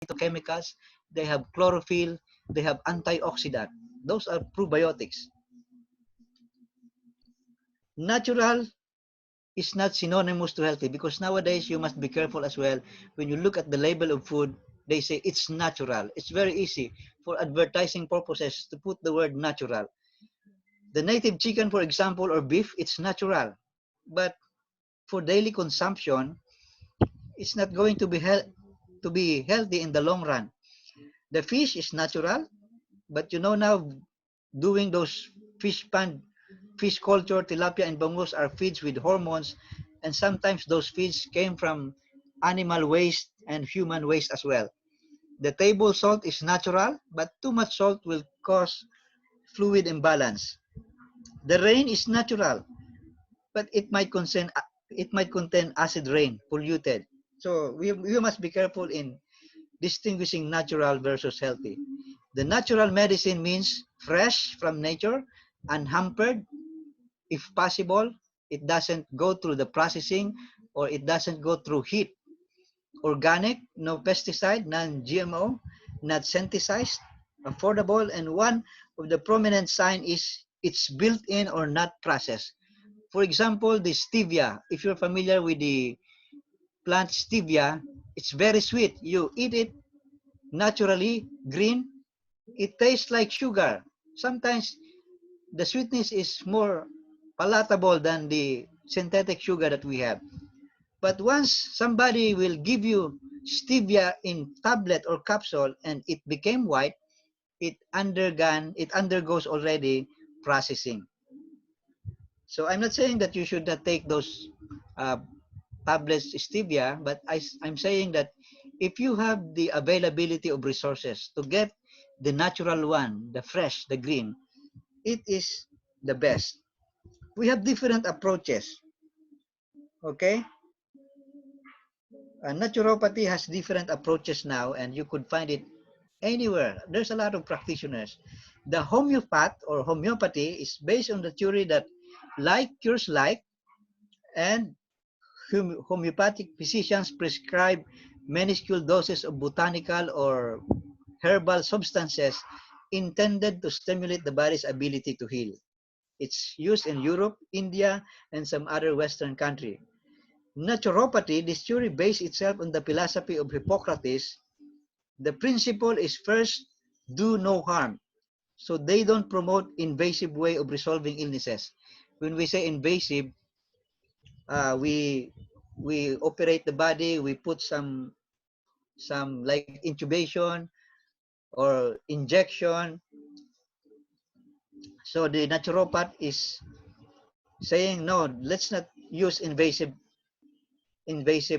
phytochemicals, they have chlorophyll, they have antioxidant. Those are probiotics. Natural is not synonymous to healthy, because nowadays you must be careful as well. When you look at the label of food, they say it's natural. It's very easy for advertising purposes to put the word natural. The native chicken, for example, or beef, it's natural. But for daily consumption, it's not going to be healthy in the long run. The fish is natural, but now doing those fish pond, fish culture, tilapia and bangus are feeds with hormones, and sometimes those feeds came from animal waste and human waste as well. The table salt is natural, but too much salt will cause fluid imbalance. The rain is natural, but it might contain acid rain, polluted. So we must be careful in distinguishing natural versus healthy. The natural medicine means fresh from nature, unhampered, if possible. It doesn't go through the processing, or it doesn't go through heat. Organic, no pesticide, non-GMO, not synthesized, affordable, and one of the prominent sign is it's built in or not processed. For example, the stevia. If you're familiar with the plant stevia, it's very sweet. You eat it naturally, green. It tastes like sugar. Sometimes the sweetness is more palatable than the synthetic sugar that we have. But once somebody will give you stevia in tablet or capsule and it became white, it undergoes already processing. So I'm not saying that you should not take those uh, tablets stevia, but I'm saying that if you have the availability of resources to get the natural one, the fresh, the green, it is the best. We have different approaches. Okay, naturopathy has different approaches now, and you could find it anywhere. There's a lot of practitioners. The homeopathy is based on the theory that like cures like, and homeopathic physicians prescribe minuscule doses of botanical or herbal substances intended to stimulate the body's ability to heal. It's used in Europe, India, and some other Western country. Naturopathy, this theory based itself on the philosophy of Hippocrates. The principle is first, do no harm. So they don't promote invasive way of resolving illnesses. When we say invasive, we operate the body, we put some like intubation or injection. So the naturopath is saying no, let's not use invasive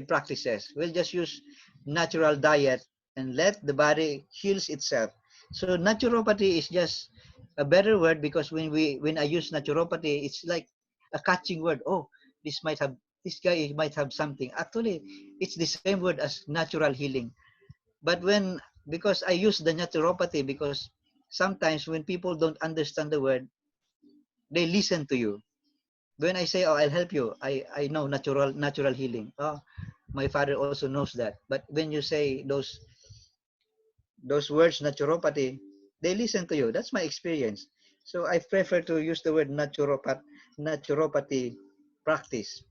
practices. We'll just use natural diet and let the body heals itself. So naturopathy is just a better word, because when I use naturopathy, it's like a catching word. Oh, this guy might have something. Actually, it's the same word as natural healing. But because I use the naturopathy, because sometimes when people don't understand the word, they listen to you. When I say, "Oh, I'll help you," I know natural healing. Oh, my father also knows that. But when you say those words, naturopathy, they listen to you. That's my experience. So I prefer to use the word naturopathy practice.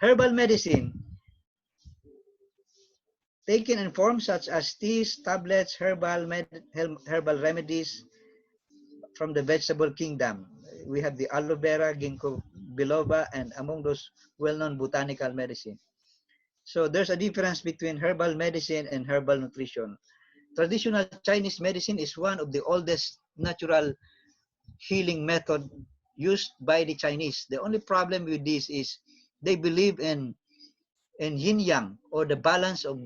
Herbal medicine, taken in forms such as teas, tablets, herbal remedies from the vegetable kingdom. We have the aloe vera, ginkgo biloba, and among those well-known botanical medicine. So there's a difference between herbal medicine and herbal nutrition. Traditional Chinese medicine is one of the oldest natural healing method used by the Chinese. The only problem with this is they believe in yin yang, or the balance of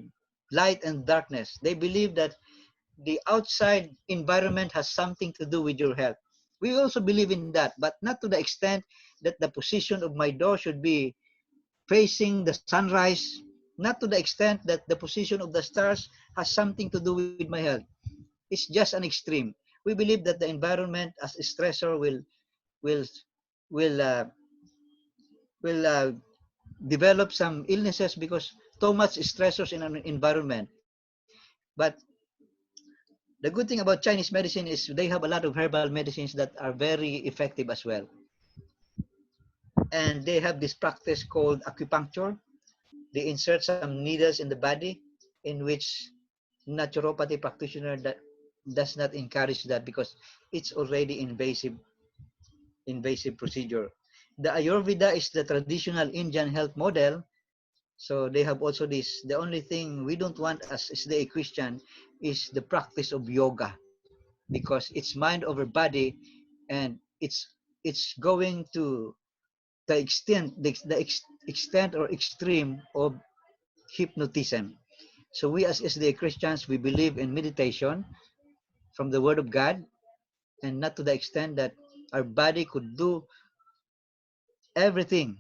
light and darkness. They believe that the outside environment has something to do with your health. We also believe in that, but not to the extent that the position of my door should be facing the sunrise, not to the extent that the position of the stars has something to do with my health. It's just an extreme. We believe that the environment as a stressor will will uh, will develop some illnesses because too much stressors in an environment. But the good thing about Chinese medicine is they have a lot of herbal medicines that are very effective as well. And they have this practice called acupuncture. They insert some needles in the body, in which naturopathy practitioner that does not encourage that because it's already invasive procedure. The Ayurveda is the traditional Indian health model. So they have also this. The only thing we don't want as the Christian is the practice of yoga because it's mind over body, and it's going to the extent or extreme of hypnotism. So we as the Christians, we believe in meditation from the Word of God, and not to the extent that our body could do everything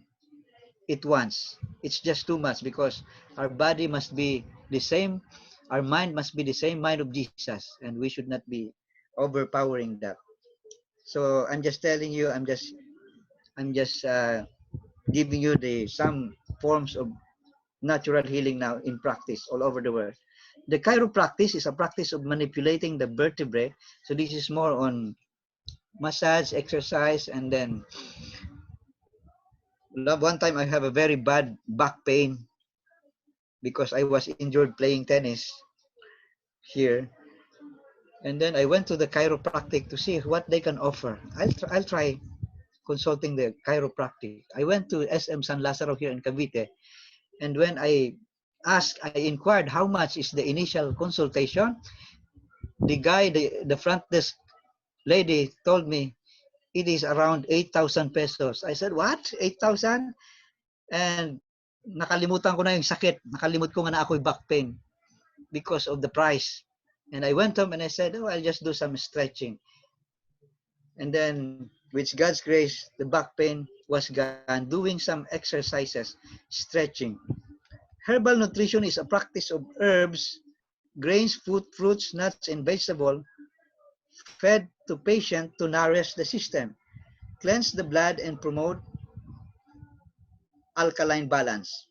it wants. It's just too much because our body must be the same, our mind must be the same mind of Jesus, and we should not be overpowering that. So I'm just telling you, I'm just giving you the some forms of natural healing now in practice all over the world. The chiropractic is a practice of manipulating the vertebrae. So this is more on massage, exercise, and then one time I have a very bad back pain because I was injured playing tennis here. And then I went to the chiropractic to see what they can offer. I'll try consulting the chiropractic. I went to SM San Lazaro here in Cavite, and when I inquired how much is the initial consultation, the front desk lady told me it is around 8,000 pesos. I said, what? 8,000? And nakalimutan ko na yung sakit. Nakalimut ko nga na ako'y back pain because of the price. And I went home and I said, oh, I'll just do some stretching. And then, with God's grace, the back pain was gone. Doing some exercises, stretching. Herbal nutrition is a practice of herbs, grains, fruits, nuts, and vegetables fed to patient to nourish the system, cleanse the blood, and promote alkaline balance.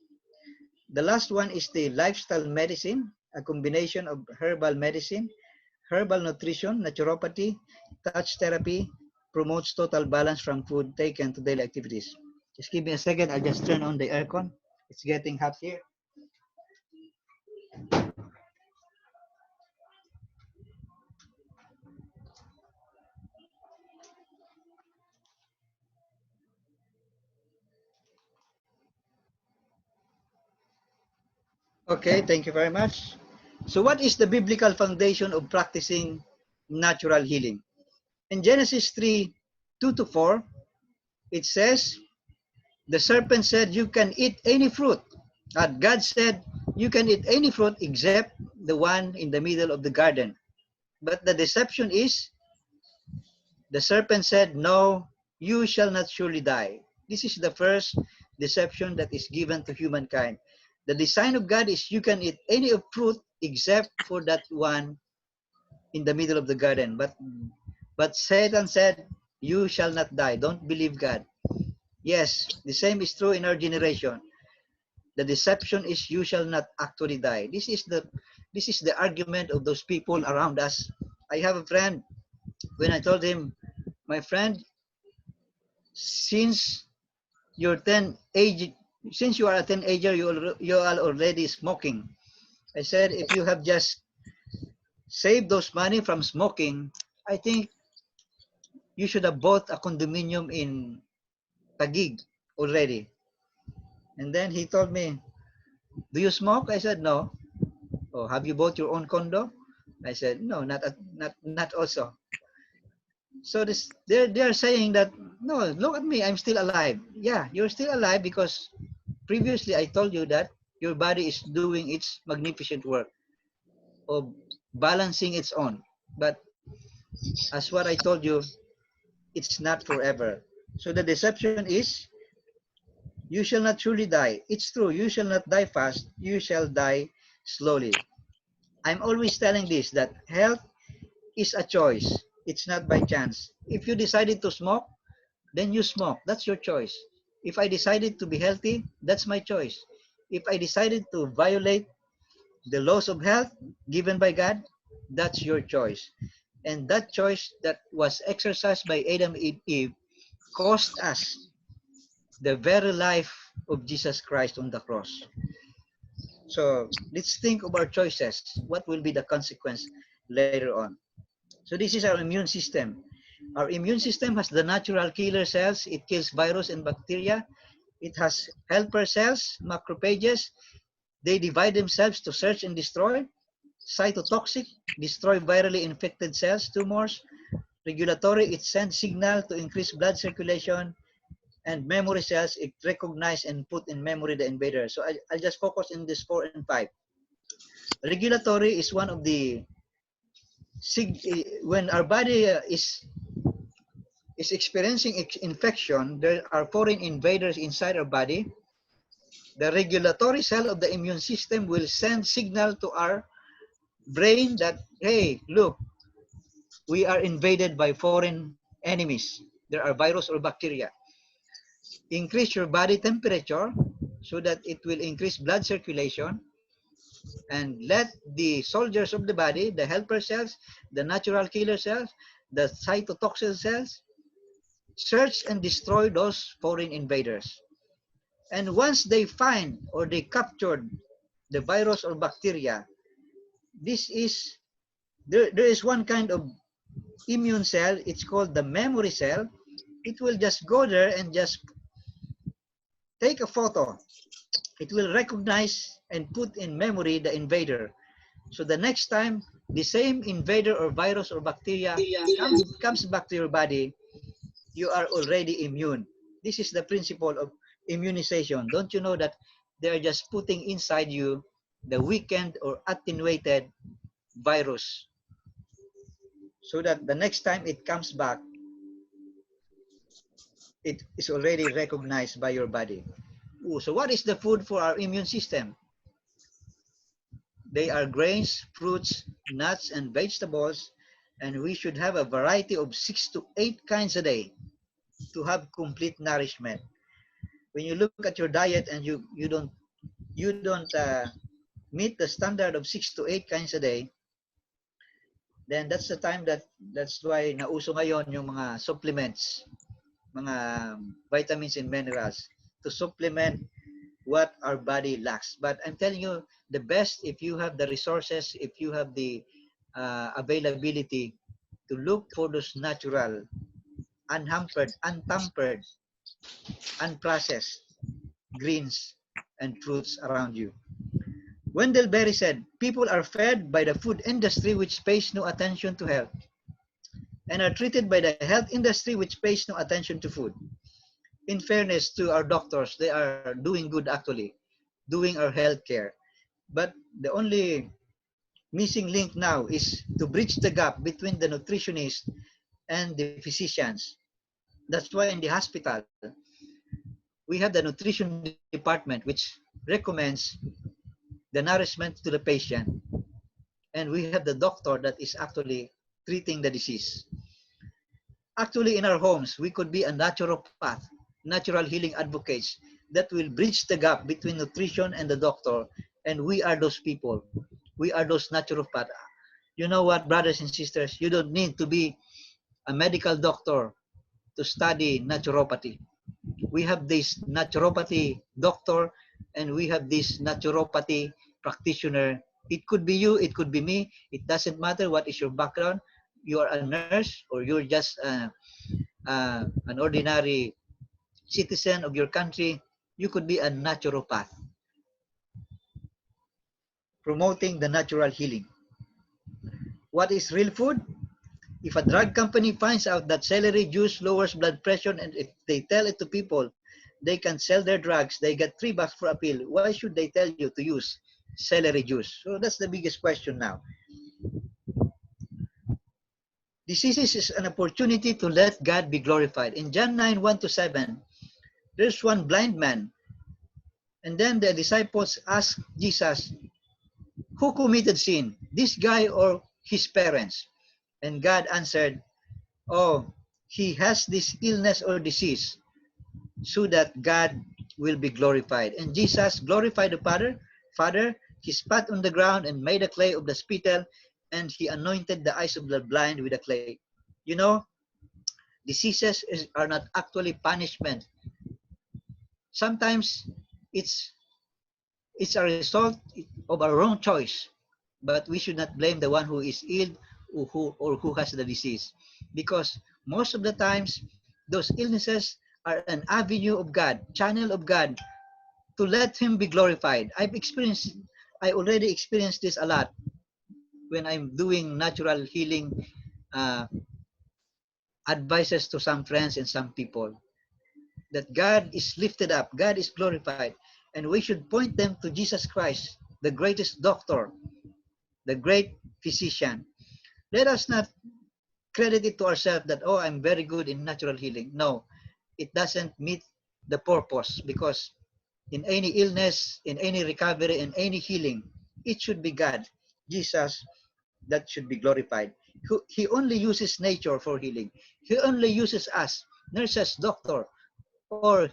The last one is the lifestyle medicine, a combination of herbal medicine, herbal nutrition, naturopathy, touch therapy, promotes total balance from food taken to daily activities. Just give me a second. I'll just turn on the aircon. It's getting hot here. Okay, thank you very much. So what is the biblical foundation of practicing natural healing? In Genesis 3, 2 to 4, it says, the serpent said, you can eat any fruit. And God said, you can eat any fruit except the one in the middle of the garden. But the deception is, the serpent said, no, you shall not surely die. This is the first deception that is given to humankind. The design of God is you can eat any of fruit except for that one in the middle of the garden. But Satan said, you shall not die. Don't believe God. Yes, the same is true in our generation. The deception is you shall not actually die. This is the argument of those people around us. I have a friend. When I told him, my friend, since you're 10 age, since you are a teenager, you are already smoking. I said, if you have just saved those money from smoking, I think you should have bought a condominium in Taguig already. And then he told me, do you smoke? I said, no. Oh, have you bought your own condo? I said, no, not also. So they're saying that, no, look at me, I'm still alive. Yeah, you're still alive because previously I told you that your body is doing its magnificent work of balancing its own. But as what I told you, it's not forever. So the deception is, you shall not truly die. It's true, you shall not die fast, you shall die slowly. I'm always telling this, that health is a choice. It's not by chance. If you decided to smoke, then you smoke. That's your choice. If I decided to be healthy, that's my choice. If I decided to violate the laws of health given by God, that's your choice. And that choice that was exercised by Adam and Eve cost us the very life of Jesus Christ on the cross. So let's think of our choices. What will be the consequence later on? So this is our immune system. Our immune system has the natural killer cells. It kills virus and bacteria. It has helper cells, macrophages. They divide themselves to search and destroy. Cytotoxic, destroy virally infected cells, tumors. Regulatory, it sends signal to increase blood circulation. And memory cells, it recognize and put in memory the invader. So I'll just focus in this 4 and 5. Regulatory is one of the, when our body is experiencing infection, there are foreign invaders inside our body. The regulatory cell of the immune system will send signal to our brain that, hey, look, we are invaded by foreign enemies. There are virus or bacteria. Increase your body temperature so that it will increase blood circulation, and let the soldiers of the body, the helper cells, the natural killer cells, the cytotoxic cells, search and destroy those foreign invaders. And once they find or they captured the virus or bacteria, this is, there is one kind of immune cell, it's called the memory cell. It will just go there and just take a photo. It will recognize and put in memory the invader. So the next time the same invader or virus or bacteria comes back to your body, you are already immune. This is the principle of immunization. Don't you know that they're just putting inside you the weakened or attenuated virus, so that the next time it comes back, it is already recognized by your body. Ooh, so what is the food for our immune system? They are grains, fruits, nuts, and vegetables, and we should have a variety of 6 to 8 kinds a day to have complete nourishment. When you look at your diet and you don't meet the standard of 6 to 8 kinds a day, then that's the time that's why nauso ngayon yung mga supplements, mga vitamins and minerals to supplement what our body lacks. But I'm telling you, the best, if you have the resources, if you have the availability, to look for those natural, unhampered, untampered, unprocessed greens and fruits around you. Wendell Berry said, people are fed by the food industry which pays no attention to health, and are treated by the health industry which pays no attention to food. In fairness to our doctors, they are doing good actually, doing our health care. But the only missing link now is to bridge the gap between the nutritionist and the physicians. That's why in the hospital, we have the nutrition department which recommends the nourishment to the patient, and we have the doctor that is actually treating the disease. Actually, in our homes, we could be a naturopath, natural healing advocates that will bridge the gap between nutrition and the doctor, and we are those people. We are those naturopaths. You know what, brothers and sisters, you don't need to be a medical doctor to study naturopathy. We have this naturopathy doctor, and we have this naturopathy practitioner. It could be you, it could be me. It doesn't matter what is your background. You are a nurse, or you're just an ordinary citizen of your country. You could be a naturopath, promoting the natural healing. What is real food? If a drug company finds out that celery juice lowers blood pressure, and if they tell it to people, they can sell their drugs, they get $3 for a pill. Why should they tell you to use celery juice? So that's the biggest question now. Diseases is an opportunity to let God be glorified. In John 9, 1-7, there's one blind man. And then the disciples asked Jesus, who committed sin, this guy or his parents? And God answered, oh, he has this illness or disease so that God will be glorified. And Jesus glorified the Father. He spat on the ground and made a clay of the spittle, and he anointed the eyes of the blind with the clay. You know, are not actually punishment. Sometimes it's it's a result of our wrong choice, but we should not blame the one who is ill or who has the disease, because most of the times those illnesses are an avenue of God, channel of God, to let Him be glorified. I already experienced this a lot when I'm doing natural healing uh, advices to some friends and some people, that God is lifted up, God is glorified, and we should point them to Jesus Christ, the greatest doctor, the great physician. Let us not credit it to ourselves that, oh, I'm very good in natural healing. No, it doesn't meet the purpose, because in any illness, in any recovery, in any healing, it should be God, Jesus, that should be glorified. He only uses nature for healing. He only uses us, nurses, doctor, or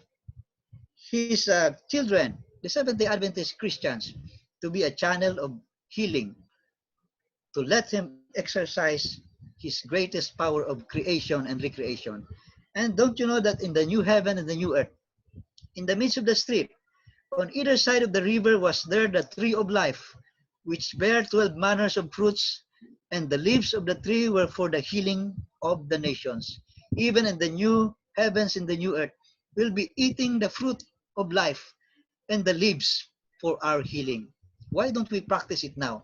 his children, the Seventh-day Adventist Christians, to be a channel of healing, to let Him exercise His greatest power of creation and recreation. And don't you know that in the new heaven and the new earth, in the midst of the street, on either side of the river was there the tree of life, which bare 12 manners of fruits, and the leaves of the tree were for the healing of the nations. Even in the new heavens and the new earth, we'll be eating the fruit of life and the leaves for our healing. Why don't we practice it now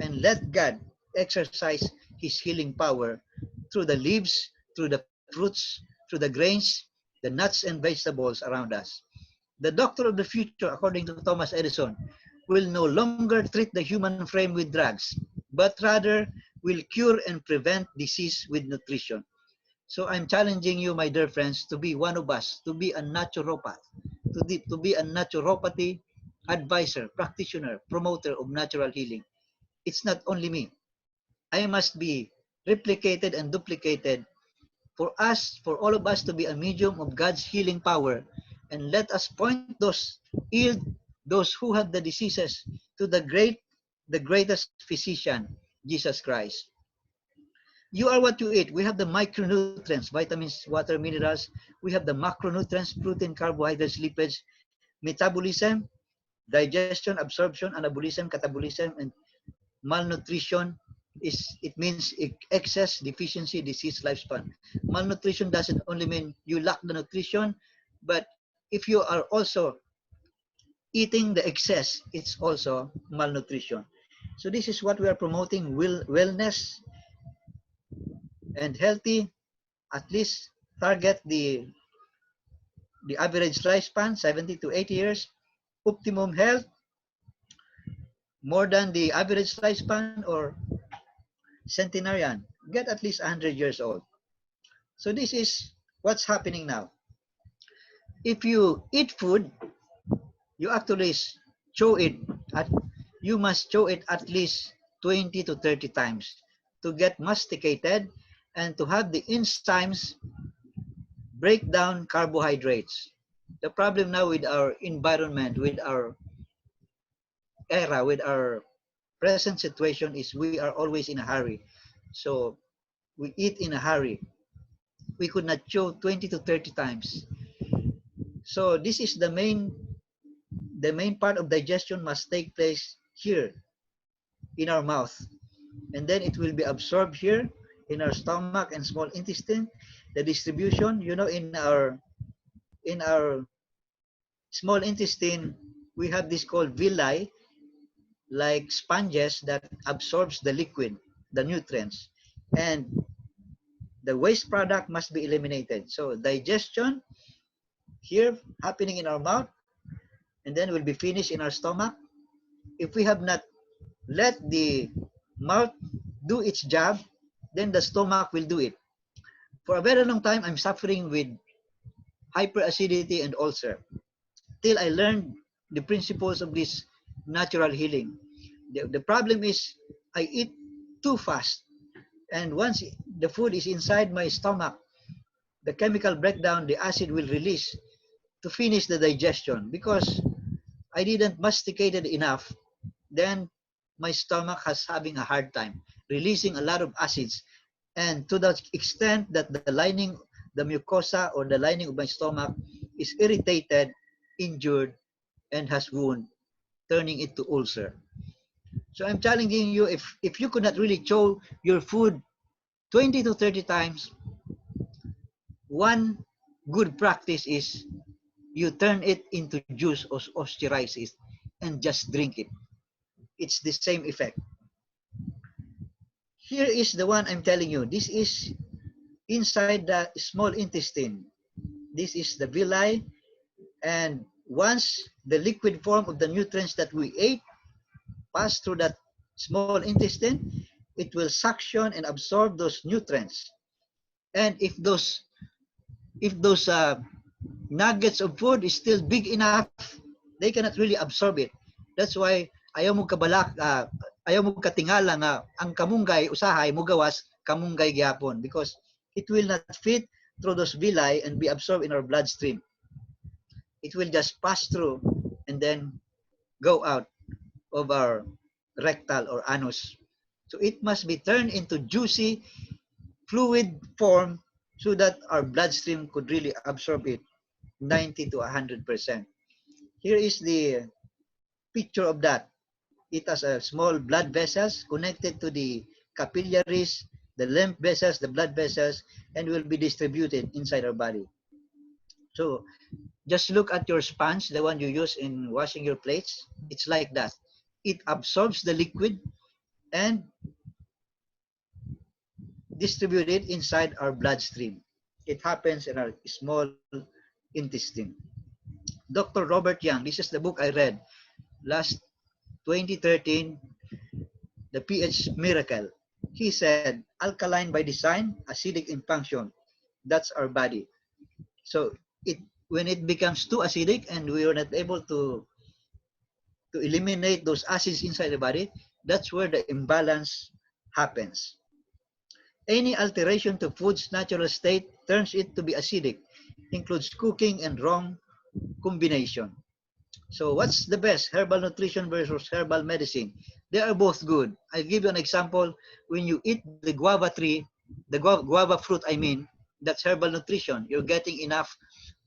and let God exercise His healing power through the leaves, through the fruits, through the grains, the nuts and vegetables around us? The doctor of the future, according to Thomas Edison, will no longer treat the human frame with drugs, but rather will cure and prevent disease with nutrition. So I'm challenging you, my dear friends, to be one of us, to be a naturopath, to be a naturopathy advisor, practitioner, promoter of natural healing. It's not only me. I must be replicated and duplicated for us, for all of us to be a medium of God's healing power. And let us point those ill, those who have the diseases, to the greatest physician, Jesus Christ. You are what you eat. We have the micronutrients, vitamins, water, minerals. We have the macronutrients, protein, carbohydrates, lipids, metabolism, digestion, absorption, anabolism, catabolism, and malnutrition. It means excess, deficiency, disease, lifespan. Malnutrition doesn't only mean you lack the nutrition, but if you are also eating the excess, it's also malnutrition. So this is what we are promoting: wellness and healthy. At least target the average lifespan, 70 to 80 years. Optimum health, more than the average lifespan, or centenarian, get at least 100 years old. So this is what's happening now. If you eat food, you actually chew it at you must chew it at least 20 to 30 times to get masticated and to have the enzymes break down carbohydrates. The problem now with our environment, with our era, with our present situation is we are always in a hurry. So we eat in a hurry. We could not chew 20 to 30 times. So this is the main part of digestion must take place here in our mouth, and then it will be absorbed here in our stomach and small intestine. The distribution, in our small intestine, we have this called villi, like sponges that absorbs the liquid, the nutrients, and the waste product must be eliminated. So digestion here happening in our mouth, and then will be finished in our stomach. If we have not let the mouth do its job, then the stomach will do it. For a very long time, I'm suffering with hyperacidity and ulcer till I learned the principles of this natural healing. The problem is I eat too fast. And once the food is inside my stomach, the chemical breakdown, the acid will release to finish the digestion because I didn't masticate it enough then my stomach has having a hard time releasing a lot of acids. And to the extent that the lining, the mucosa or the lining of my stomach is irritated, injured, and has wound, turning it to ulcer. So I'm challenging you, if you could not really chew your food 20 to 30 times, one good practice is you turn it into juice or osterize it and just drink it. It's the same effect. Here is the one I'm telling you. This is inside the small intestine. This is the villi, and once the liquid form of the nutrients that we ate pass through that small intestine, it will suction and absorb those nutrients. And if those nuggets of food is still big enough, they cannot really absorb it. That's why ayaw mo kabalak, ayaw mo katingala nga ang kamunggay usahay mo gawas kamunggay gyapon, because it will not fit through those villi and be absorbed in our bloodstream. It will just pass through and then go out of our rectal or anus. So it must be turned into juicy fluid form so that our bloodstream could really absorb it 90 to 100%. Here is the picture of that. It has a small blood vessels connected to the capillaries, the lymph vessels, the blood vessels, and will be distributed inside our body. So just look at your sponge, the one you use in washing your plates. It's like that. It absorbs the liquid and distributes it inside our bloodstream. It happens in our small intestine. Dr. Robert Young, this is the book I read last 2013, The pH Miracle. He said, alkaline by design, acidic in function. That's our body. So it when it becomes too acidic and we are not able to eliminate those acids inside the body, that's where the imbalance happens. Any alteration to food's natural state turns it to be acidic, includes cooking and wrong combination. So what's the best, herbal nutrition versus herbal medicine? They are both good. I'll give you an example. When you eat the guava tree, the guava fruit, I mean, that's herbal nutrition. You're getting enough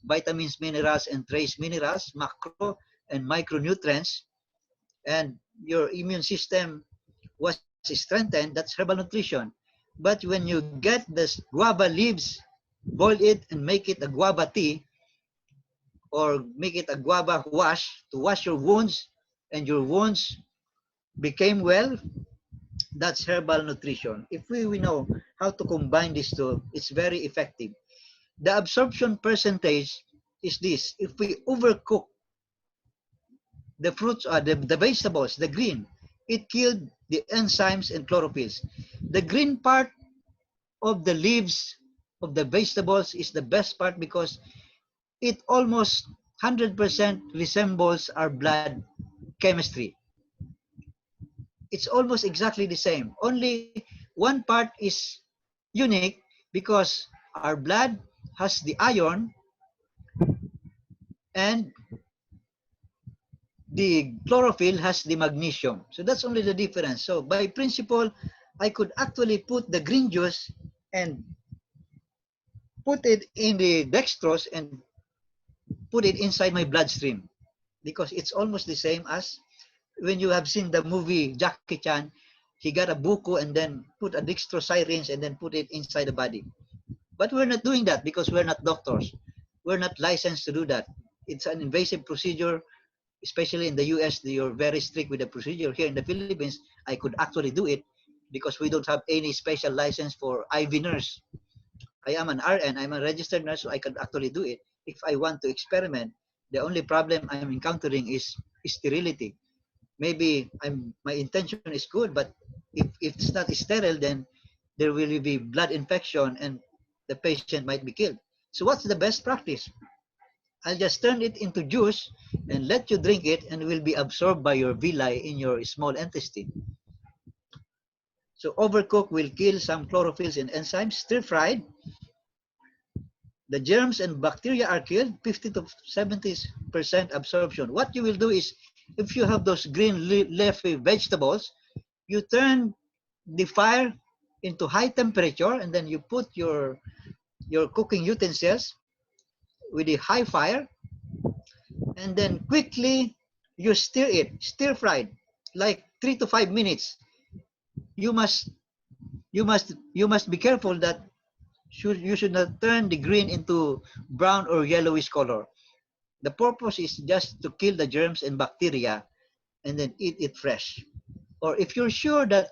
vitamins, minerals, and trace minerals, macro and micronutrients, and your immune system was strengthened. That's herbal nutrition. But when you get the guava leaves, boil it and make it a guava tea, or make it a guava wash to wash your wounds, and your wounds became well, that's herbal nutrition. If we know how to combine these two, it's very effective. The absorption percentage is this. If we overcook the fruits, the vegetables, the green, it killed the enzymes and chlorophylls. The green part of the leaves of the vegetables is the best part because it almost 100% resembles our blood chemistry. It's almost exactly the same. Only one part is unique because our blood has the iron and the chlorophyll has the magnesium. So that's only the difference. So by principle, I could actually put the green juice and put it in the dextrose and put it inside my bloodstream, because it's almost the same as when you have seen the movie Jackie Chan. He got a buko and then put a dextrose syringe and then put it inside the body. But we're not doing that because we're not doctors. We're not licensed to do that. It's an invasive procedure, especially in the US. You're very strict with the procedure. Here in the Philippines, I could actually do it because we don't have any special license for IV nurse. I am an RN, I'm a registered nurse, so I can actually do it. If I want to experiment, the only problem I'm encountering is sterility. Maybe my intention is good, but if it's not sterile, then there will be blood infection and the patient might be killed. So what's the best practice? I'll just turn it into juice and let you drink it, and it will be absorbed by your villi in your small intestine. So overcooked will kill some chlorophylls and enzymes. Stir-fried, the germs and bacteria are killed, 50 to 70% absorption. What you will do is if you have those green leafy vegetables, you turn the fire into high temperature, and then you put your cooking utensils with a high fire, and then quickly you stir fried, like 3 to 5 minutes. You must you must be careful that you should not turn the green into brown or yellowish color. The purpose is just to kill the germs and bacteria, and then eat it fresh. Or if you're sure that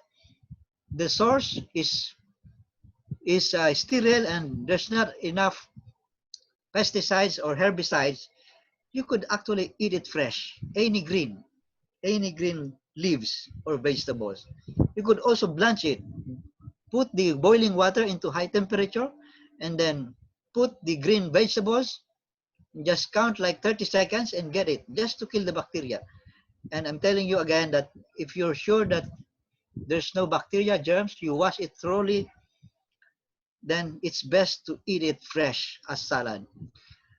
the source is sterile and there's not enough pesticides or herbicides, you could actually eat it fresh. Any green leaves or vegetables. You could also blanch it. Put the boiling water into high temperature, and then put the green vegetables. Just count like 30 seconds and get it, just to kill the bacteria. And I'm telling you again that if you're sure that there's no bacteria, germs, you wash it thoroughly, then it's best to eat it fresh as salad.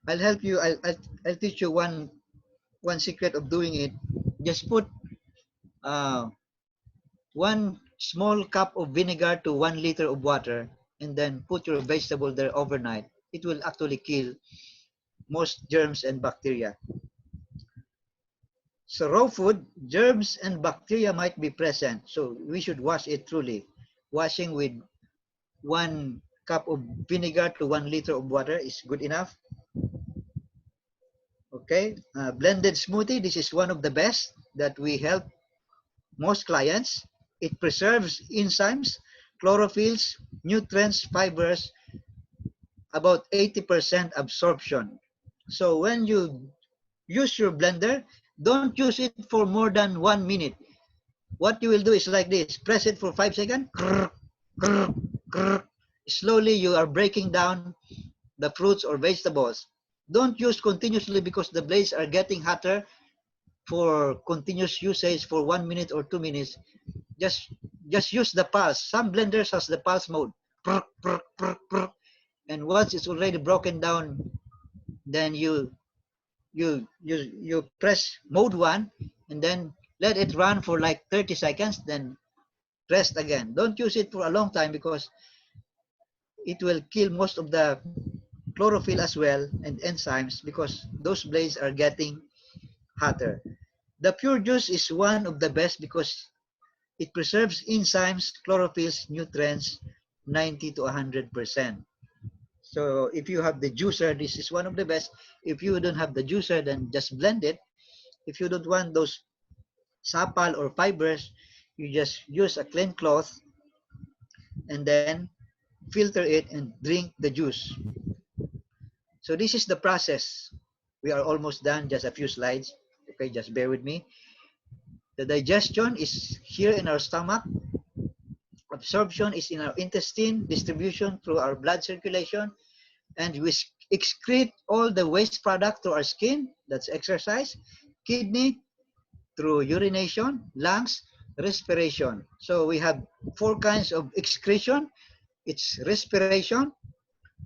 I'll help you. I'll teach you one secret of doing it. Just put uh, 1 small cup of vinegar to 1 liter of water, and then put your vegetable there overnight. It will actually kill most germs and bacteria. So raw food, germs and bacteria might be present. So we should wash it truly. Washing with 1 cup of vinegar to 1 liter of water is good enough. Okay. Blended smoothie. This is one of the best that we help most clients. It preserves enzymes, chlorophylls, nutrients, fibers, about 80% absorption. So when you use your blender, don't use it for more than 1 minute. What you will do is like this: press it for 5 seconds. Slowly you are breaking down the fruits or vegetables. Don't use continuously because the blades are getting hotter for continuous usage for 1 minute or 2 minutes. Just just use the pulse. Some blenders has the pulse mode. And once it's already broken down, then you press mode 1, and then let it run for like 30 seconds, then rest again. Don't use it for a long time because it will kill most of the chlorophyll as well and enzymes, because those blades are getting hotter. The pure juice is one of the best because it preserves enzymes, chlorophylls, nutrients 90 to 100%. So if you have the juicer, this is one of the best. If you don't have the juicer, then just blend it. If you don't want those sapal or fibers, you just use a clean cloth and then filter it and drink the juice. So this is the process. We are almost done, just a few slides. Okay, just bear with me. The digestion is here in our stomach. Absorption is in our intestine, distribution through our blood circulation, and we excrete all the waste product to our skin. That's exercise. Kidney through urination, lungs, respiration. So we have 4 kinds of excretion. It's respiration.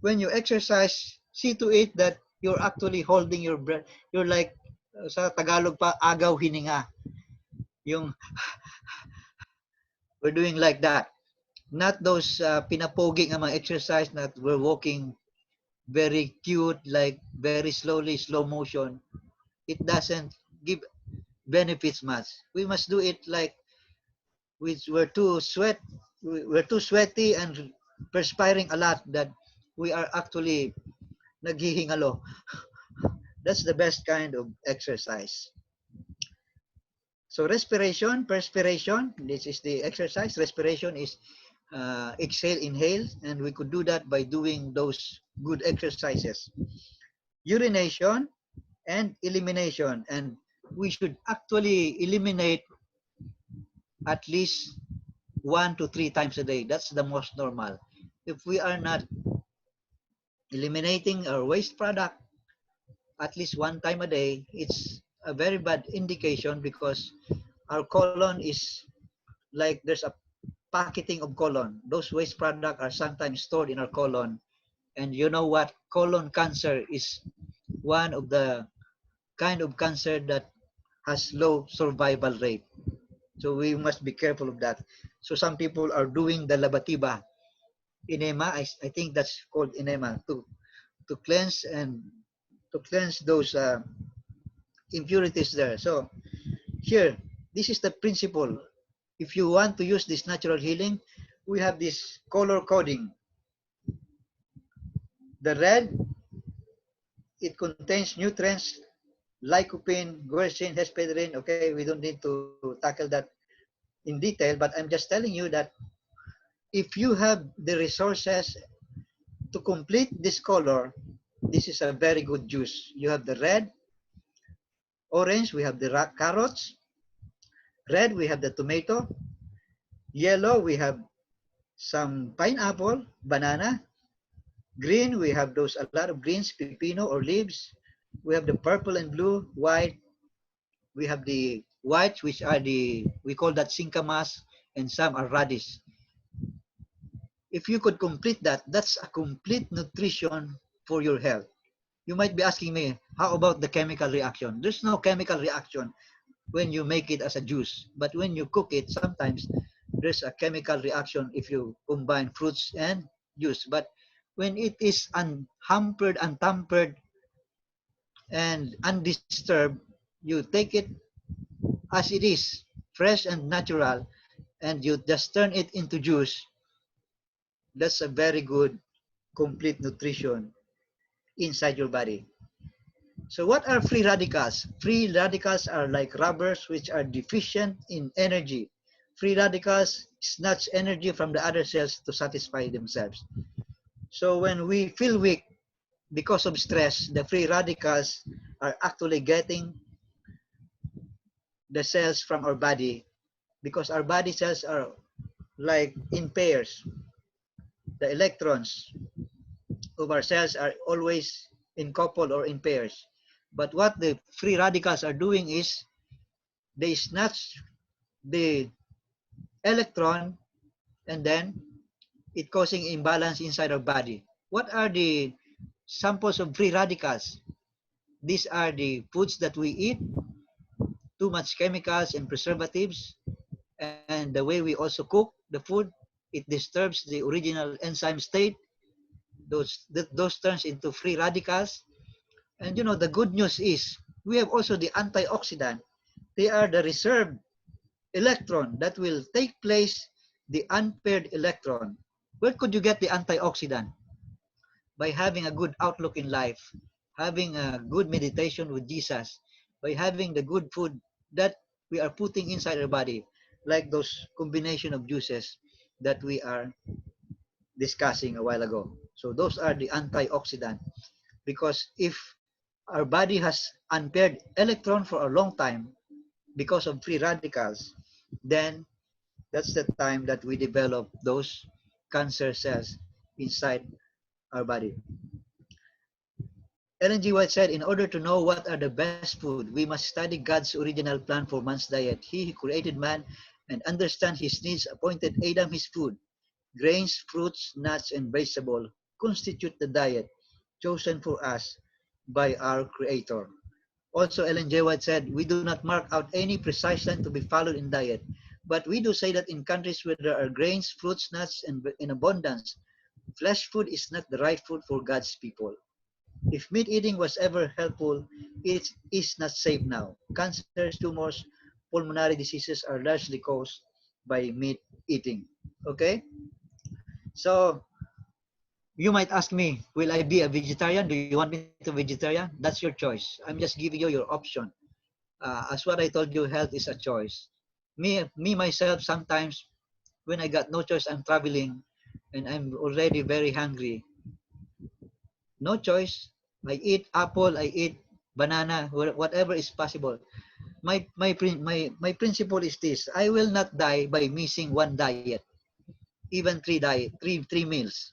When you exercise, see to it that you're actually holding your breath. You're like, sa Tagalog pa, agaw hininga. Yung we're doing like that. Not those pinapoging ang mga exercise that we're walking very cute, like very slowly, slow motion. It doesn't give benefits much. We must do it like we're too sweaty and perspiring a lot that we are actually naghihingalo. That's the best kind of exercise. So respiration, perspiration, this is the exercise. Respiration is exhale, inhale, and we could do that by doing those good exercises. Urination and elimination, and we should actually eliminate at least 1 to 3 times a day. That's the most normal. If we are not eliminating our waste product at least 1 time a day, it's a very bad indication because our colon is like there's a packeting of colon. Those waste products are sometimes stored in our colon. And you know what? Colon cancer is one of the kind of cancer that has low survival rate. So we must be careful of that. So some people are doing the labatiba, enema. I think that's called enema to cleanse and to cleanse those impurities there. So here, this is the principle. If you want to use this natural healing, we have this color coding. The red, it contains nutrients, lycopene, quercetin, hesperidin. Okay, we don't need to tackle that in detail, but I'm just telling you that if you have the resources to complete this color, this is a very good juice. You have the red, orange, we have the carrots, red, we have the tomato, yellow, we have some pineapple, banana, green, we have those a lot of greens, pepino or leaves. We have the purple and blue, white. We have the whites, which are we call that sinkamas, and some are radish. If you could complete that, that's a complete nutrition for your health. You might be asking me, how about the chemical reaction? There's no chemical reaction when you make it as a juice. But when you cook it, sometimes there's a chemical reaction if you combine fruits and juice. But when it is unhampered, untampered, and undisturbed, you take it as it is, fresh and natural, and you just turn it into juice. That's a very good, complete nutrition inside your body. So what are free radicals? Free radicals are like rubbers which are deficient in energy. Free radicals snatch energy from the other cells to satisfy themselves. So when we feel weak because of stress, the free radicals are actually getting the cells from our body because our body cells are like in pairs. The electrons of our cells are always in couple or in pairs. But what the free radicals are doing is they snatch the electron and then it causing imbalance inside our body. What are the samples of free radicals? These are the foods that we eat, too much chemicals and preservatives, and the way we also cook the food, it disturbs the original enzyme state. Those turns into free radicals. And you know, the good news is we have also the antioxidant. They are the reserved electron that will take place the unpaired electron. Where could you get the antioxidant? By having a good outlook in life, having a good meditation with Jesus, by having the good food that we are putting inside our body, like those combination of juices that we are discussing a while ago. So those are the antioxidant because if our body has unpaired electron for a long time because of free radicals, then that's the time that we develop those cancer cells inside our body. Ellen G. White said, in order to know what are the best food, we must study God's original plan for man's diet. He who created man and understand his needs appointed Adam his food. Grains, fruits, nuts, and vegetables constitute the diet chosen for us by our Creator. Also, Ellen G. White said, we do not mark out any precise line to be followed in diet, but we do say that in countries where there are grains, fruits, nuts, and in abundance, flesh food is not the right food for God's people. If meat eating was ever helpful, it is not safe now. Cancers, tumors, pulmonary diseases are largely caused by meat eating. Okay? So, you might ask me, will I be a vegetarian? Do you want me to be vegetarian? That's your choice. I'm just giving you your option. As what I told you, health is a choice. Me myself, sometimes when I got no choice, I'm traveling and I'm already very hungry. No choice. I eat apple, I eat banana, whatever is possible. My principle is this: I will not die by missing one diet, even three meals.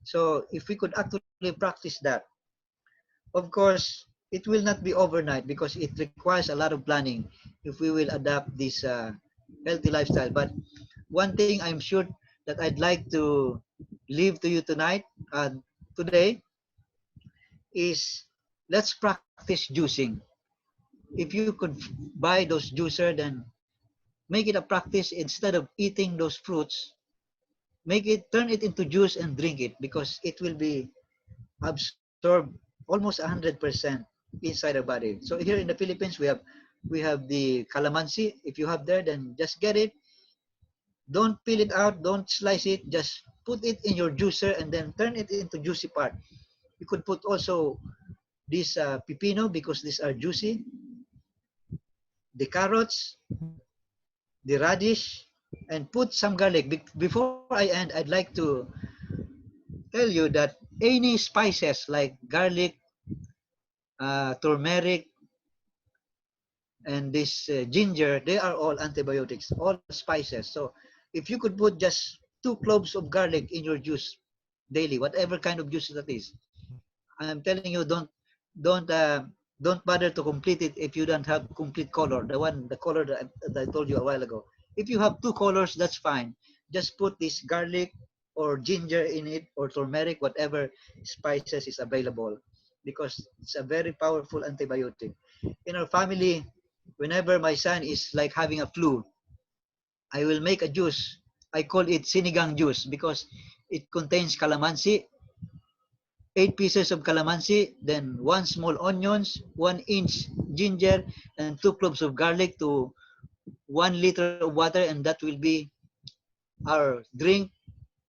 So if we could actually practice that, of course, it will not be overnight because it requires a lot of planning if we will adopt this healthy lifestyle. But one thing I'm sure that I'd like to leave to you tonight, today, is let's practice juicing. if you could buy those juicer, then make it a practice instead of eating those fruits, turn it into juice and drink it, because it will be absorbed almost 100% inside our body. So here in the Philippines, we have the calamansi. If you have there, then just get it. Don't peel it out. Don't slice it. Just put it in your juicer and then turn it into juicy part. You could put also this pipino, because these are juicy. The carrots, the radish, and put some garlic. Before I end, I'd like to tell you that any spices like garlic, turmeric, and this ginger, they are all antibiotics, all spices. So if you could put just 2 cloves of garlic in your juice daily, whatever kind of juice that is, I'm telling you, don't uh, don't bother to complete it if you don't have complete color. The color that I told you a while ago. If you have 2 colors, that's fine. Just put this garlic or ginger in it, or turmeric, whatever spices is available, because it's a very powerful antibiotic. In our family, whenever my son is like having a flu, I will make a juice. I call it sinigang juice, because it contains calamansi, 8 pieces of calamansi, then 1 small onions, 1 inch ginger, and 2 cloves of garlic to 1 liter of water, and that will be our drink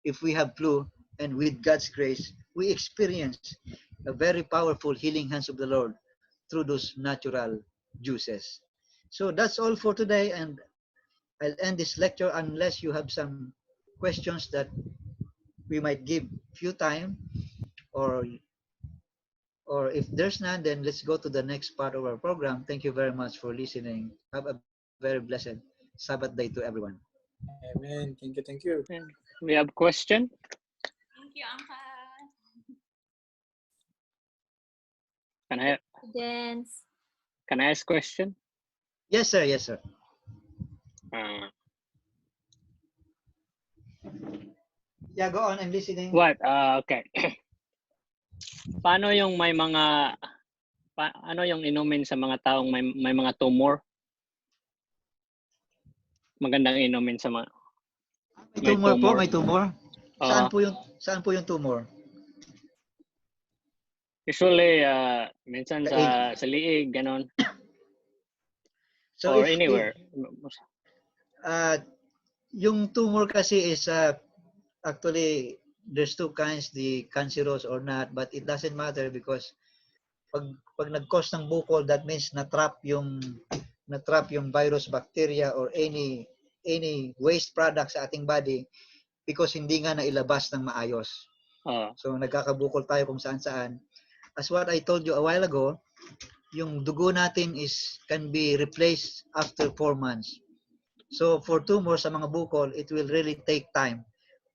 if we have flu. And with God's grace, we experience a very powerful healing hands of the Lord through those natural juices. So that's all for today, and I'll end this lecture unless you have some questions that we might give few time, or if there's none, then let's go to the next part of our program. Thank you very much for listening. Have a very blessed Sabbath day to everyone. Amen. Thank you. Thank you. And we have question. Thank you, Uncle. Can I Dance. can I ask question? Yes, sir. Yes, sir. Uh, Yeah, go on. I'm listening. what? Okay. Paano yung may mga ano yung inumin sa mga taong may mga tumor? Magandang inumin sa mga May tumor po, may tumor. Oo. Saan po yung tumor? Usually minsan The sa liig ganon So or if anywhere. yung tumor kasi is actually there's 2 kinds, the cancerous or not, but it doesn't matter, because pag nag-cause ng bukol, that means na-trap yung virus, bacteria, or any waste product sa ating body, because hindi nga nailabas ng maayos. So nagkakabukol tayo kung saan-saan. As what I told you a while ago, yung dugo natin can be replaced after 4 months. So for tumor sa mga bukol, it will really take time,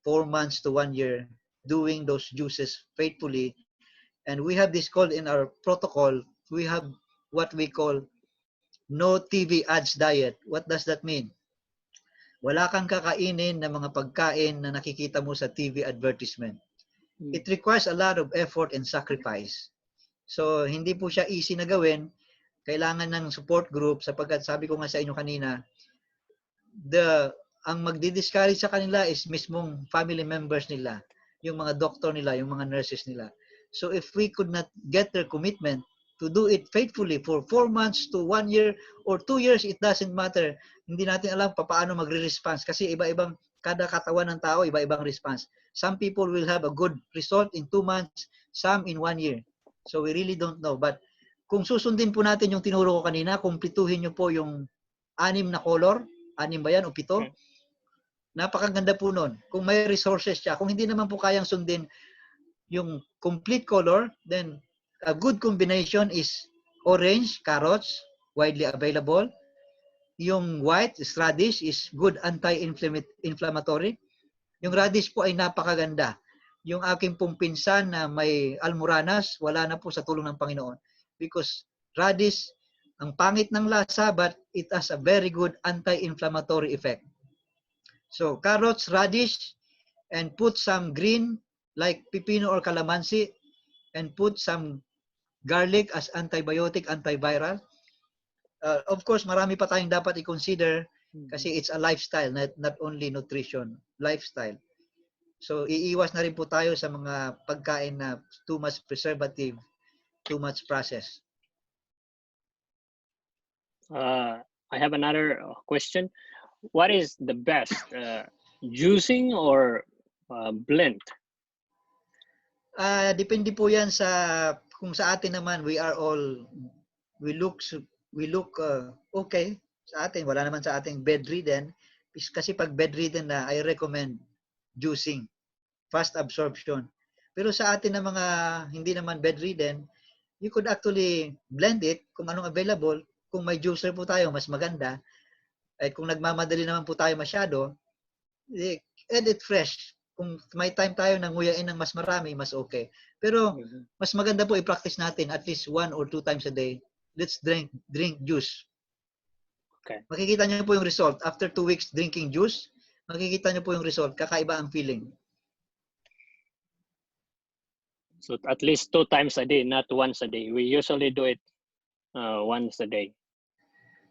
4 months to 1 year, doing those juices faithfully. And we have this called in our protocol, we have what we call no TV ads diet. What does that mean? Wala kang kakainin na mga pagkain na nakikita mo sa TV advertisement. It requires a lot of effort and sacrifice. So hindi po siya easy na gawin. Kailangan ng support group, sapagkat sabi ko nga sa inyo kanina, ang magdi-discourage sa kanila is mismong family members nila, yung mga doctor nila, yung mga nurses nila. So if we could not get their commitment to do it faithfully for 4 months to 1 year or 2 years, it doesn't matter. Hindi natin alam paano magre-response, kasi iba-ibang, kada katawan ng tao, iba-ibang response. Some people will have a good result in 2 months, some in 1 year. So we really don't know. But kung susundin po natin yung tinuro ko kanina, kumpletuhin nyo po yung 6 na color, 6 ba yan o 7? Napakaganda po nun. Kung may resources siya. Kung hindi naman po kayang sundin yung complete color, then a good combination is orange, carrots, widely available. Yung white, radish, is good anti-inflammatory. Yung radish po ay napakaganda. Yung aking pong pinsan na may almoranas, wala na po sa tulong ng Panginoon. Because radish, ang pangit ng lasa, but it has a very good anti-inflammatory effect. So carrots, radish, and put some green like pipino or calamansi, and put some garlic as antibiotic, antiviral. Of course, marami pa tayong dapat i-consider kasi it's a lifestyle, not only nutrition, lifestyle. So, iiwas na rin po tayo sa mga pagkain na too much preservative, too much processed. I have another question. What is the best, juicing or blend? Depende po yan sa, kung sa atin naman, we look okay sa atin. Wala naman sa ating bedridden. Kasi pag bedridden na, I recommend juicing, fast absorption. Pero sa atin na mga hindi naman bedridden, you could actually blend it kung anong available. Kung may juicer po tayo, mas maganda. At kung nagmamadali naman po tayo masyado, add it fresh. Kung may time tayo na nguyain ng mas marami, mas okay. Pero mas maganda po i-practice natin at least 1 or 2 times a day. Let's drink juice. Okay. Makikita niyo po yung result. After 2 weeks drinking juice, makikita niyo po yung result. Kakaiba ang feeling. So at least 2 times a day, not once a day. We usually do it once a day.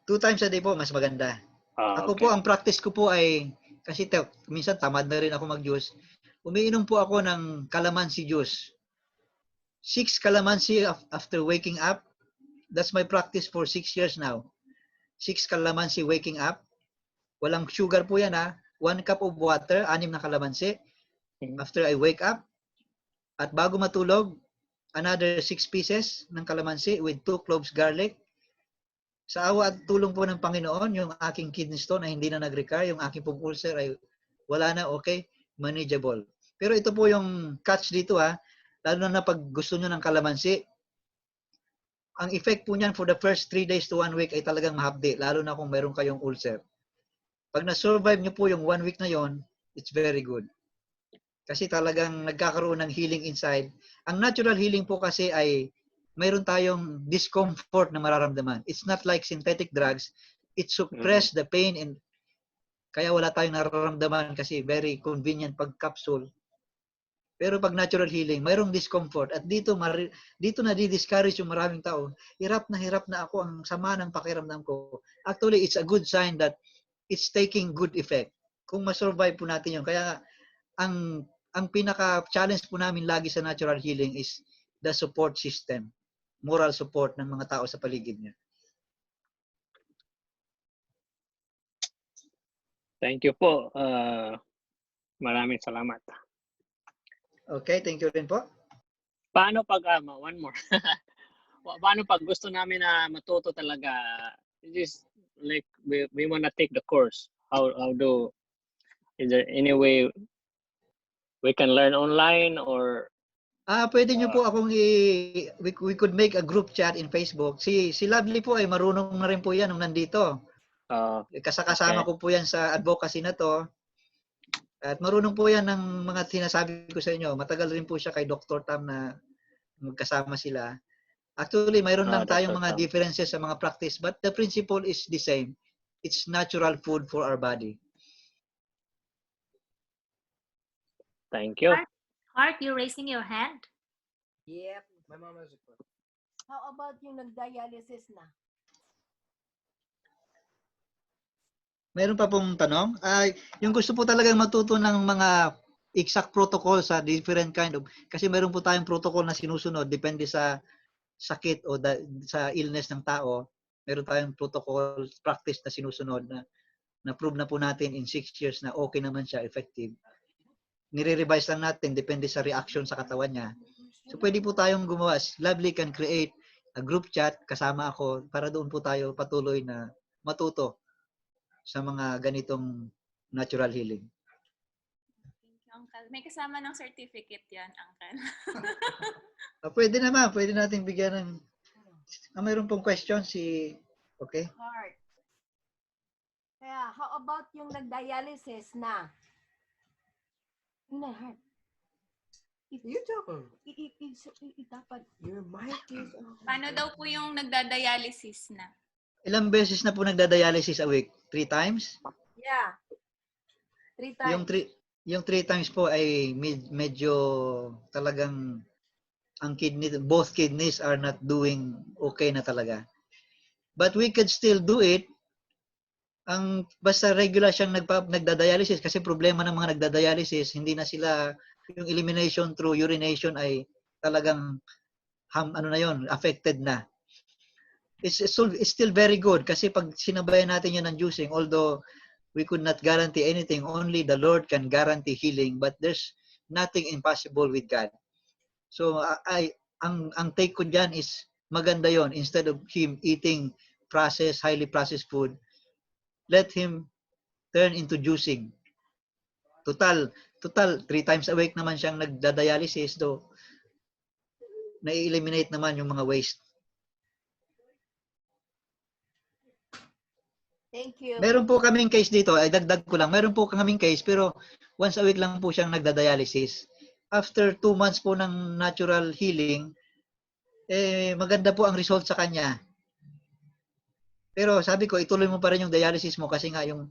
2 times a day po, mas maganda. Ako po, ang practice ko po ay, kasi minsan tamad na rin ako mag-juice. Umiinom po ako ng calamansi juice. 6 calamansi after waking up. That's my practice for 6 years now. 6 calamansi waking up. Walang sugar po yan ha. 1 cup of water, 6 na calamansi. After I wake up. At bago matulog, another 6 pieces ng calamansi with 2 cloves garlic. Sa awa at tulong po ng Panginoon, yung aking kidney stone ay hindi na nag-recur, yung aking pong ulcer ay wala na, okay, manageable. Pero ito po yung catch dito ha, lalo na pag gusto nyo ng kalamansi, ang effect po niyan for the first 3 days to 1 week ay talagang mahapdi, lalo na kung meron kayong ulcer. Pag na-survive nyo po yung 1 week na yon, it's very good. Kasi talagang nagkakaroon ng healing inside. Ang natural healing po kasi ay mayroon tayong discomfort na mararamdaman. It's not like synthetic drugs. It suppress the pain and kaya wala tayong nararamdaman kasi very convenient pag capsule. Pero pag natural healing, mayroong discomfort. At dito na di-discourage yung maraming tao. Hirap na ako, ang sama ng pakiramdam ko. Actually, it's a good sign that it's taking good effect. Kung ma-survive po natin yun. Kaya ang pinaka-challenge po namin lagi sa natural healing is the support system. Moral support ng mga tao sa paligid niya. Thank you po. Maraming salamat. Okay, thank you rin po. Paano pag, one more. Paano pag gusto namin na matuto talaga, just like we want to take the course. Is there any way we can learn online or Pwede nyo po akong we could make a group chat in Facebook. Si Lovely po ay marunong na rin po yan nung nandito. Kasama ko po yan sa advocacy na to. At marunong po yan ng mga sinasabi ko sa inyo. Matagal rin po siya kay Dr. Tam na magkasama sila. Actually, mayroon lang tayong mga differences sa mga practice, but the principle is the same. It's natural food for our body. Thank you. Heart, you raising your hand? Yep. My mom has a question. How about yung nag-dialysis na? Meron pa pong tanong? Yung gusto po talagang matuto ng mga exact protocol sa different kind of, kasi meron po tayong protocol na sinusunod, depende sa sakit o sa illness ng tao. Meron tayong protocol, practice na sinusunod na prove na po natin in 6 years na okay naman siya, effective. Nire-revise lang natin, depende sa reaction sa katawan niya. So pwede po tayong gumawa. Lovely can create a group chat, kasama ako, para doon po tayo patuloy na matuto sa mga ganitong natural healing. Thank you, Uncle. May kasama ng certificate yan, Uncle. Pwede naman, pwede natin bigyan ng... mayroon pong question okay? Heart. Kaya, how about yung nag-dialysis na? Yun na, heart. You talk. Dapat. Your mic is Paano daw po yung nagda-dialysis na? Ilang beses na po nagda-dialysis a week? 3 times? Yeah. 3 times. Yung 3 times po ay medyo talagang both kidneys are not doing okay na talaga. But we could still do it. Ang basta regular siyang nagda-dialysis kasi problema ng mga nagda-dialysis, hindi na sila yung elimination through urination ay talagang ano na yon, affected na. It's still very good kasi pag sinabayan natin yun ng juicing, although we could not guarantee anything, only the Lord can guarantee healing, but there's nothing impossible with God. So ang take ko diyan is maganda yon, instead of him eating highly processed food, let him turn into juicing. Total 3 times a week naman siyang nagda-dialysis, do na-eliminate naman yung mga waste. Thank you. Meron po kaming case dito, ay dagdag ko lang, meron po kaming case pero once a week lang po siyang nagda-dialysis. After 2 months po ng natural healing, maganda po ang result sa kanya. Pero sabi ko, ituloy mo pa rin yung dialysis mo kasi nga yung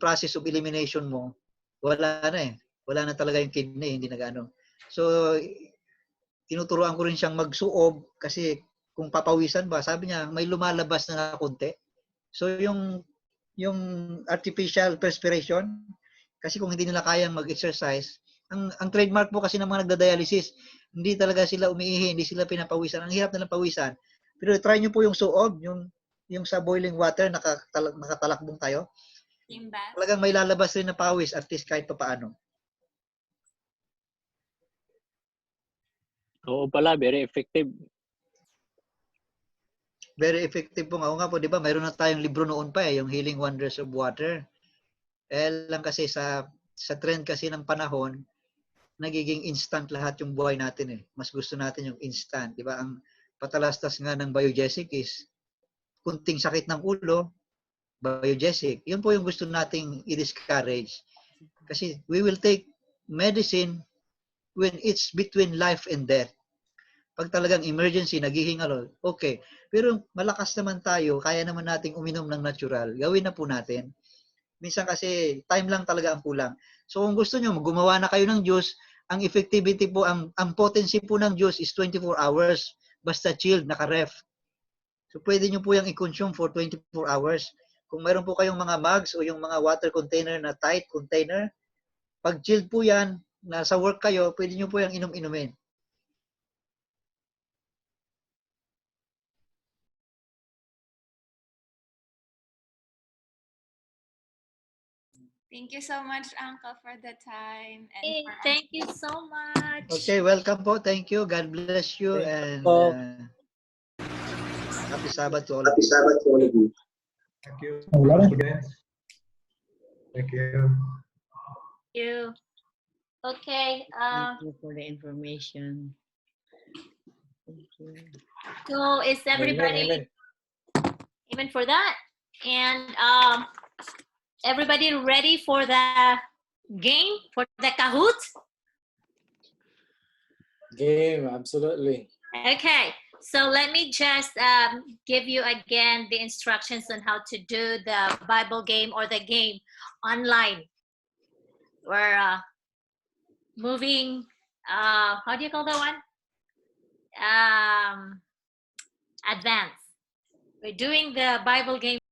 process of elimination mo, wala na eh. Wala na talaga yung kidney, hindi nagano. So, tinuturuan ko rin siyang magsuob kasi kung papawisan ba, sabi niya, may lumalabas na konti. So, yung artificial perspiration, kasi kung hindi nila kayang mag-exercise, ang trademark po kasi ng mga nagda-dialysis, hindi talaga sila umiihi, hindi sila pinapawisan. Ang hirap nilang pawisan. Pero try nyo po yung suob, yung sa boiling water, nakatalakbong tayo. Steam bath. Talagang may lalabas rin na pawis, at least kahit pa paano. Oo pala, very effective. Very effective po nga. O nga po, di ba, mayroon na tayong libro noon pa yung Healing Wonders of Water. Lang kasi sa trend kasi ng panahon, nagiging instant lahat yung buhay natin eh. Mas gusto natin yung instant, di ba? Ang patalastas nga ng biogesic is kunting sakit ng ulo, biogesic. Yun po yung gusto nating i-discourage. Kasi we will take medicine when it's between life and death. Pag talagang emergency, naghihingal, okay. Pero malakas naman tayo, kaya naman nating uminom ng natural. Gawin na po natin. Minsan kasi time lang talaga ang kulang. So kung gusto nyo, gumawa na kayo ng juice, ang effectivity po, ang potency po ng juice is 24 hours. Basta chilled, naka-ref. So pwede nyo po yung i-consume for 24 hours. Kung mayroon po kayong mga mugs o yung mga water container na tight container, pag chilled po yan, nasa work kayo, pwede nyo po yung inom-inumin. Thank you so much, Uncle, for the time. And Hey, for thank you so much. Okay, welcome po. Thank you. God bless you. And happy Sabbath to all of you. Thank you, students. Thank you. Thank you. Okay. Thank you for the information. Thank you. So is everybody even for that? And everybody ready for the game, for the Kahoot? Game, absolutely. Okay, so let me just give you again the instructions on how to do the Bible game or the game online. We're moving, how do you call that one? Advanced. We're doing the Bible game